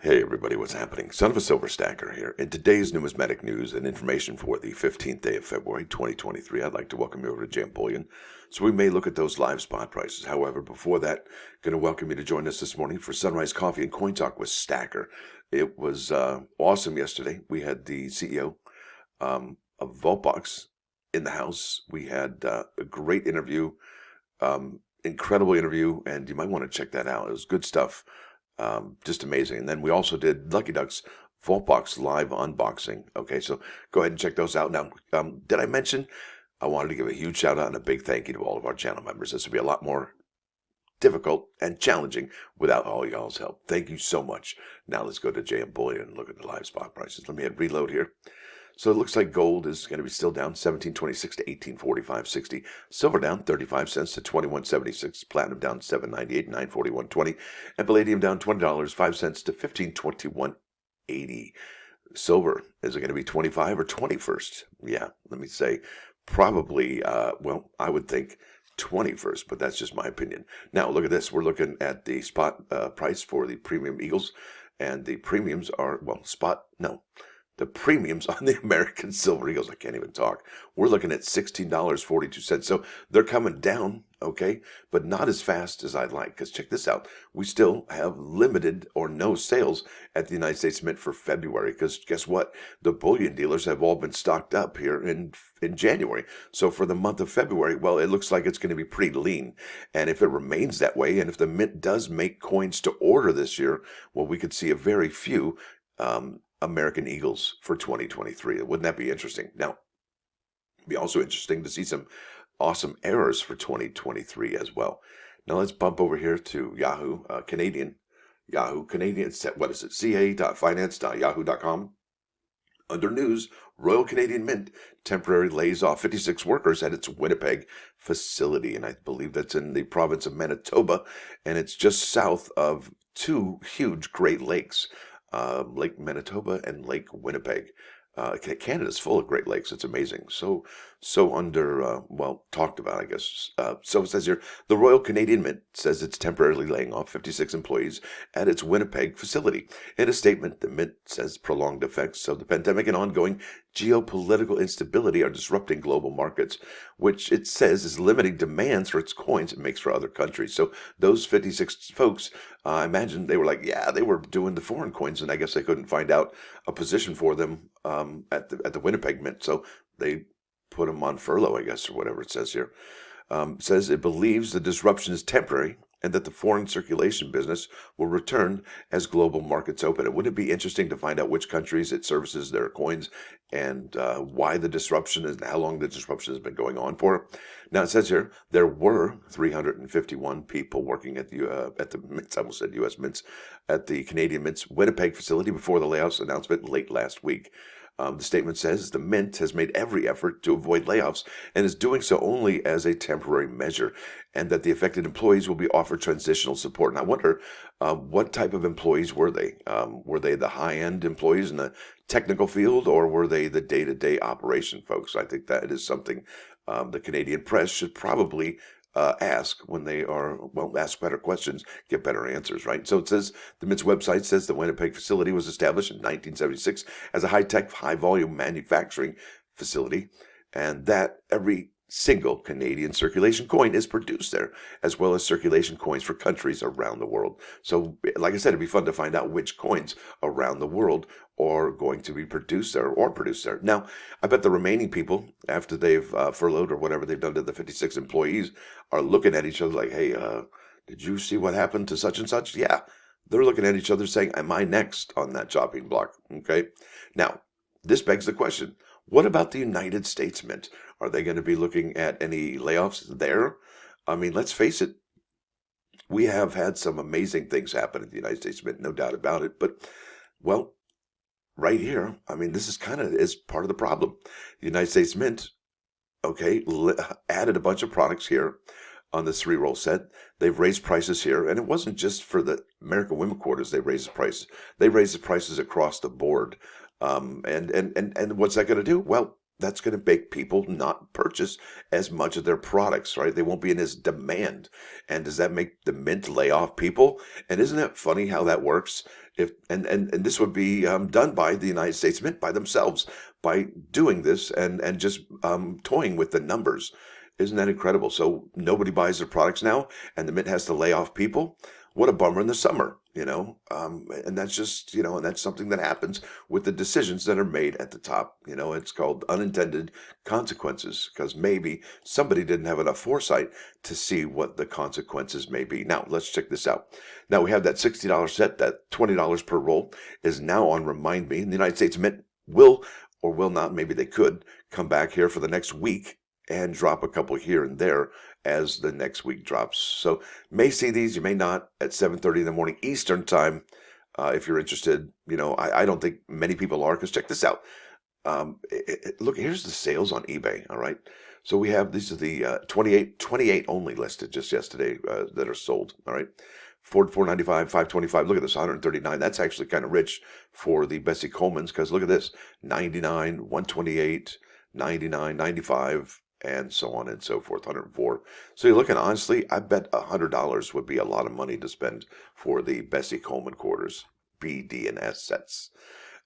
Hey everybody, what's happening? Son of a Silver Stacker here. In today's numismatic news and information for the 15th day of February 2023, I'd like to welcome you over to JM Bullion. So we may look at those live spot prices. However, before that, going to welcome you to join us this morning for Sunrise Coffee and Coin Talk with Stacker. It was awesome yesterday. We had the CEO of Vaultbox in the house. We had a great interview, incredible interview, and you might want to check that out. It was good stuff. Just amazing. And then we also did Lucky Duck's Vaultbox live unboxing. Okay, so go ahead and check those out. Now, did I mention I wanted to give a huge shout out and a big thank you to all of our channel members. This would be a lot more difficult and challenging without all y'all's help. Thank you so much. Now let's go to JM Bullion and look at the live spot prices. Let me hit reload here. So it looks like gold is going to be still down 17.26 to 18.45.60. Silver down 35 cents to 21.76. Platinum down 7.98 9.41.20. And palladium down $20 5 cents to 15.21.80. Silver, is it going to be 25 or 21st? Yeah, let me say probably, I would think 21st, but that's just my opinion. Now look at this. We're looking at the spot price for the premium Eagles, and the premiums are, the premiums on the American Silver Eagles, I can't even talk. We're looking at $16.42. So they're coming down, okay, but not as fast as I'd like. Because check this out. We still have limited or no sales at the United States Mint for February. Because guess what? The bullion dealers have all been stocked up here in January. So for the month of February, well, it looks like it's going to be pretty lean. And if it remains that way, and if the Mint does make coins to order this year, well, we could see a very few American Eagles for 2023. Wouldn't that be interesting? Now, it'd be also interesting to see some awesome errors for 2023 as well. Now let's bump over here to Yahoo, Canadian. Yahoo, Canadian, what is it? ca.finance.yahoo.com. Under news, Royal Canadian Mint temporarily lays off 56 workers at its Winnipeg facility. And I believe that's in the province of Manitoba. And it's just south of two huge Great Lakes. Lake Manitoba and Lake Winnipeg. Canada's full of Great Lakes. It's amazing. So talked about, I guess. So it says here, the Royal Canadian Mint says it's temporarily laying off 56 employees at its Winnipeg facility. In a statement, the Mint says prolonged effects of the pandemic and ongoing geopolitical instability are disrupting global markets, which it says is limiting demands for its coins it makes for other countries. So those 56 folks, I imagine they were like, they were doing the foreign coins, and I guess they couldn't find out a position for them at the Winnipeg Mint, so they put them on furlough, I guess, or whatever it says here. Says it believes the disruption is temporary and that the foreign circulation business will return as global markets open. And wouldn't it be interesting to find out which countries it services their coins and why the disruption is and how long the disruption has been going on for? Now it says here there were 351 people working at the Mints, I almost said U.S. Mints, at the Canadian Mint's Winnipeg facility before the layoffs announcement late last week. The statement says the Mint has made every effort to avoid layoffs and is doing so only as a temporary measure, and that the affected employees will be offered transitional support. And I wonder what type of employees were they? Were they the high-end employees in the technical field, or were they the day-to-day operation folks? I think that is something the Canadian press should probably ask when they are, ask better questions, get better answers, right? So it says, the Mint's website says the Winnipeg facility was established in 1976 as a high-tech, high-volume manufacturing facility, and that every single Canadian circulation coin is produced there, as well as circulation coins for countries around the world. So, like I said, it'd be fun to find out which coins around the world are going to be produced there or produced there. Now, I bet the remaining people, after they've furloughed or whatever they've done to the 56 employees, are looking at each other like, hey, did you see what happened to such and such? Yeah, they're looking at each other saying, am I next on that chopping block? Okay. Now, this begs the question, what about the United States Mint? Are they going to be looking at any layoffs there? I mean, let's face it, we have had some amazing things happen at the United States Mint, no doubt about it. But, right here, I mean, this is is part of the problem. The United States Mint, added a bunch of products here on this 3-roll set. They've raised prices here, and it wasn't just for the American Women quarters they raised the prices. They raised the prices across the board. And what's that going to do? Well, that's going to make people not purchase as much of their products, right? They won't be in as demand. And does that make the mint lay off people? And isn't that funny how that works? If and this would be done by the United States Mint by themselves by doing this and just toying with the numbers. Isn't that incredible? So nobody buys their products now, and the Mint has to lay off people. What a bummer in the summer, and that's just, and that's something that happens with the decisions that are made at the top. It's called unintended consequences because maybe somebody didn't have enough foresight to see what the consequences may be. Now, let's check this out. Now, we have that $60 set, that $20 per roll is now on Remind Me. And the United States Mint will or will not, maybe they could, come back here for the next week and drop a couple here and there as the next week drops. So may see these, you may not, at 7:30 in the morning Eastern time. If you're interested, I don't think many people are, because check this out. Look, here's the sales on eBay. All right. So we have, these are the 28 only listed just yesterday that are sold. All right. 495, 525. Look at this, 139. That's actually kind of rich for the Bessie Colemans, because look at this, 99, 128, 99, 95, and so on and so forth, 104. So you're looking, honestly, I bet $100 would be a lot of money to spend for the Bessie Coleman quarters, B, D, and S sets.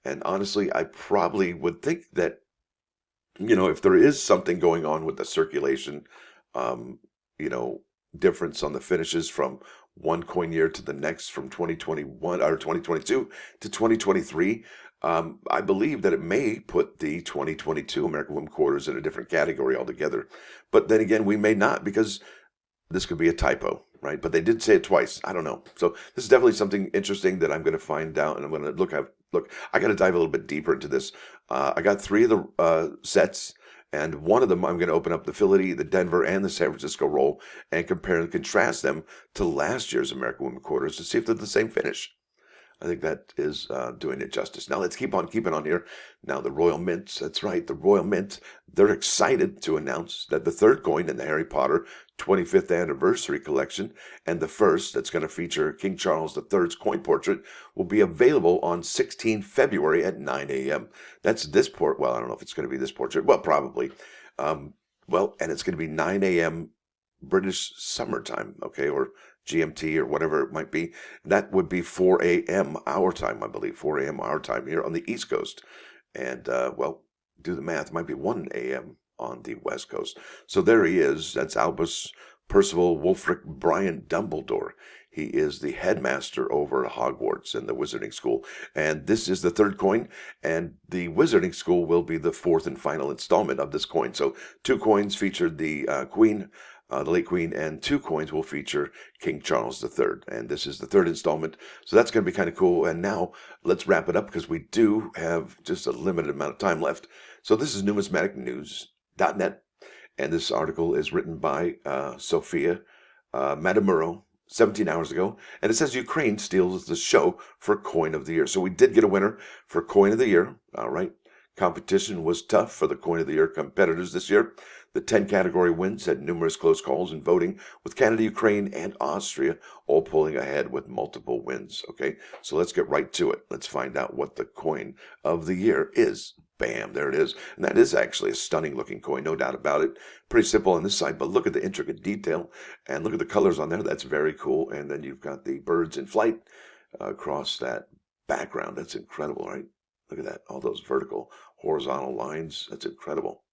And honestly, I probably would think that, if there is something going on with the circulation, um, difference on the finishes from one coin year to the next, from 2021 or 2022 to 2023, I believe that it may put the 2022 American Women quarters in a different category altogether. But then again, we may not, because this could be a typo, right? But they did say it twice. I don't know. So this is definitely something interesting that I'm going to find out, and I'm going to look. I got to dive a little bit deeper into this. I got 3 of the sets, and one of them I'm going to open up the Philly, the Denver, and the San Francisco roll and compare and contrast them to last year's American Women quarters to see if they're the same finish. I think that is doing it justice. Now let's keep on keeping on here. Now the Royal Mints, that's right, the Royal Mint, they're excited to announce that the third coin in the Harry Potter 25th anniversary collection, and the first that's going to feature King Charles III's coin portrait, will be available on 16 February at 9 a.m. That's this well, I don't know if it's going to be this portrait. Well, probably. And it's going to be 9 a.m. British summertime, okay, or GMT or whatever it might be. That would be 4 a.m. our time, I believe, 4 a.m. our time here on the East Coast. And, do the math, it might be 1 a.m. on the West Coast. So there he is. That's Albus Percival Wulfric Brian Dumbledore. He is the headmaster over Hogwarts in the Wizarding School. And this is the third coin, and the Wizarding School will be the fourth and final installment of this coin. So 2 coins featured the Queen, the late Queen, and 2 coins will feature King Charles III. And this is the third installment. So that's going to be kind of cool. And now let's wrap it up, because we do have just a limited amount of time left. So this is Numismatic News Dot Net. And this article is written by Sophia Matamuro 17 hours ago. And it says Ukraine steals the show for Coin of the Year. So we did get a winner for Coin of the Year. All right. Competition was tough for the Coin of the Year competitors this year. The 10 category wins had numerous close calls in voting, with Canada, Ukraine, and Austria all pulling ahead with multiple wins. Okay, so let's get right to it. Let's find out what the Coin of the Year is. Bam, there it is. And that is actually a stunning looking coin, no doubt about it. Pretty simple on this side, but look at the intricate detail and look at the colors on there. That's very cool. And then you've got the birds in flight across that background. That's incredible, right? Look at that. All those vertical, horizontal lines. That's incredible.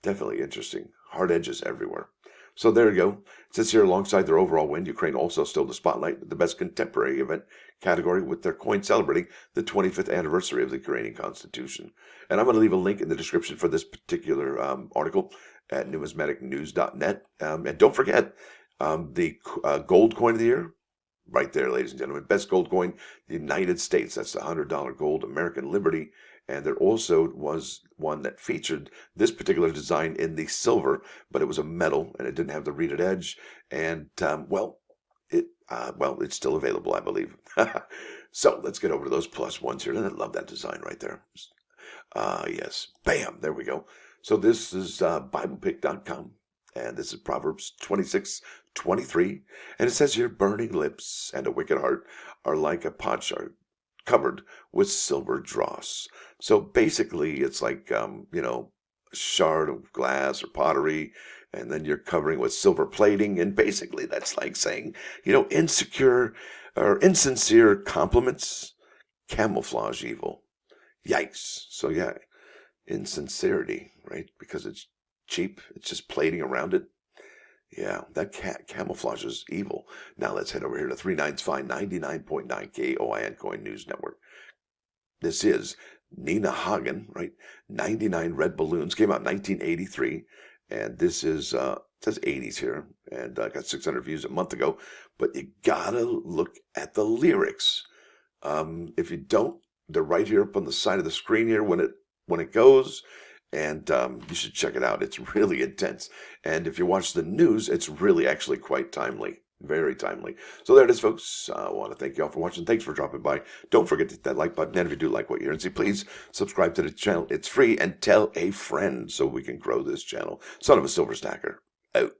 Definitely interesting. Hard edges everywhere. So there you go. It says here, alongside their overall win, Ukraine also stole the spotlight with the best contemporary event category, with their coin celebrating the 25th anniversary of the Ukrainian Constitution. And I'm going to leave a link in the description for this particular article at numismaticnews.net. And don't forget, the gold coin of the year, right there, ladies and gentlemen. Best gold coin, the United States. That's the $100 gold American Liberty. And there also was one that featured this particular design in the silver, but it was a metal and it didn't have the reeded edge. And, it's still available, I believe. So let's get over to those plus ones here. And I love that design right there. Yes. Bam. There we go. So this is BiblePick.com. And this is Proverbs 26:23. And it says here, burning lips and a wicked heart are like a potsherd covered with silver dross. So basically, it's like, shard of glass or pottery, and then you're covering with silver plating. And basically that's like saying, insecure or insincere compliments camouflage evil. Yikes. So yeah, insincerity, right? Because it's cheap. It's just plating around it. Yeah, that camouflages evil. Now let's head over here to 99.9 KOIN Coin News Network. This is Nina Hagen, right? 99 Red Balloons. Came out in 1983. And this is, it says 80s here. And I got 600 views a month ago. But you gotta look at the lyrics. If you don't, they're right here up on the side of the screen here when it goes. And you should check it out. It's really intense. And if you watch the news, it's really actually quite timely. Very timely. So there it is, folks. I want to thank you all for watching. Thanks for dropping by. Don't forget to hit that like button. And if you do like what you hear and see, please subscribe to the channel. It's free. And tell a friend so we can grow this channel. Son of a Silver Stacker, out.